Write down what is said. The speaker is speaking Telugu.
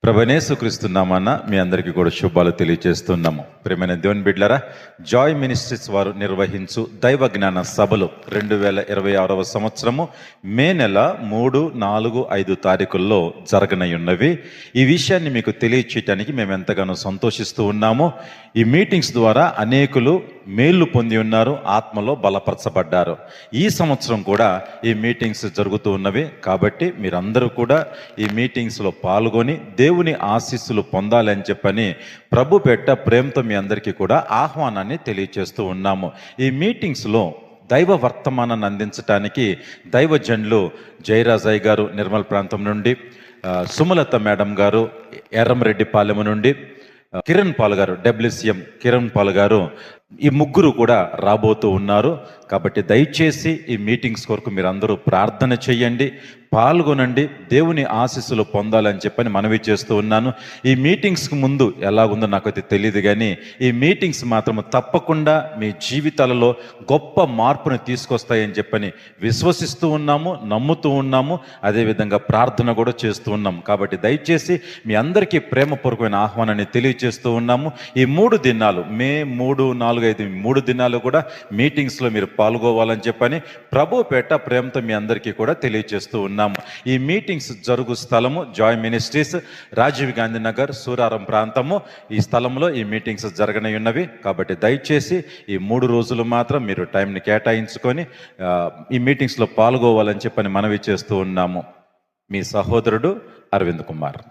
ప్రభునేసుక్రీస్తు నామాన మీ అందరికీ కూడా శుభాలు తెలియజేస్తున్నాము. ప్రియమైన దేవుని బిడ్డలారా, జాయ్ మినిస్ట్రీస్ వారు నిర్వహించు దైవ జ్ఞాన సభలు 2026వ సంవత్సరము మే నెల 3, 4, 5 తారీఖుల్లో జరగనయున్నవి. ఈ విషయాన్ని మీకు తెలియచేయటానికి మేము ఎంతగానో సంతోషిస్తూ ఉన్నాము. ఈ మీటింగ్స్ ద్వారా అనేకులు మేలు పొంది ఉన్నారు, ఆత్మలో బలపరచబడ్డారు. ఈ సంవత్సరం కూడా ఈ మీటింగ్స్ జరుగుతూ ఉన్నవి. కాబట్టి మీరందరూ కూడా ఈ మీటింగ్స్లో పాల్గొని దేవుని ఆశీస్సులు పొందాలని చెప్పని ప్రభు పెట్ట ప్రేమతో మీ అందరికీ కూడా ఆహ్వానాన్ని తెలియచేస్తూ ఉన్నాము. ఈ మీటింగ్స్లో దైవ వర్తమానాన్ని అందించడానికి దైవజనులు జయరాజయ్య గారు నిర్మల్ ప్రాంతం నుండి, సుమలత మేడం గారు ఎర్రంరెడ్డిపాలెం నుండి, కిరణ్ పాల్ గారు WCM కిరణ్ పాల్ గారు, ఈ ముగ్గురు కూడా రాబోతూ ఉన్నారు. కాబట్టి దయచేసి ఈ మీటింగ్స్ కొరకు మీరు అందరూ ప్రార్థన చేయండి, పాల్గొనండి, దేవుని ఆశీస్సులు పొందాలని చెప్పని మనవి చేస్తూ ఉన్నాను. ఈ మీటింగ్స్కి ముందు ఎలాగుందో నాకైతే తెలియదు, కానీ ఈ మీటింగ్స్ మాత్రం తప్పకుండా మీ జీవితాలలో గొప్ప మార్పుని తీసుకొస్తాయని చెప్పని విశ్వసిస్తూ ఉన్నాము, నమ్ముతూ ఉన్నాము, అదేవిధంగా ప్రార్థన కూడా చేస్తూ ఉన్నాము. కాబట్టి దయచేసి మీ అందరికీ ప్రేమపూర్వకమైన ఆహ్వానాన్ని తెలియజేస్తూ ఉన్నాము. ఈ 3 దినాలు మే 3, 4, 5 3 దినాలు కూడా మీటింగ్స్లో మీరు పాల్గొవాలని చెప్పని ప్రభుపేట ప్రేమతో మీ అందరికీ కూడా తెలియజేస్తూ ఉన్నాము. ఈ మీటింగ్స్ జరుగు స్థలము జాయ్ మినిస్ట్రీస్, రాజీవ్ గాంధీ నగర్, సూరారం ప్రాంతము. ఈ స్థలంలో ఈ మీటింగ్స్ జరగనయున్నవి. కాబట్టి దయచేసి ఈ 3 రోజులు మాత్రం మీరు టైంని కేటాయించుకొని ఈ మీటింగ్స్లో పాల్గొవాలని చెప్పని మనవి చేస్తూ ఉన్నాము. మీ సహోదరుడు అరవింద్ కుమార్.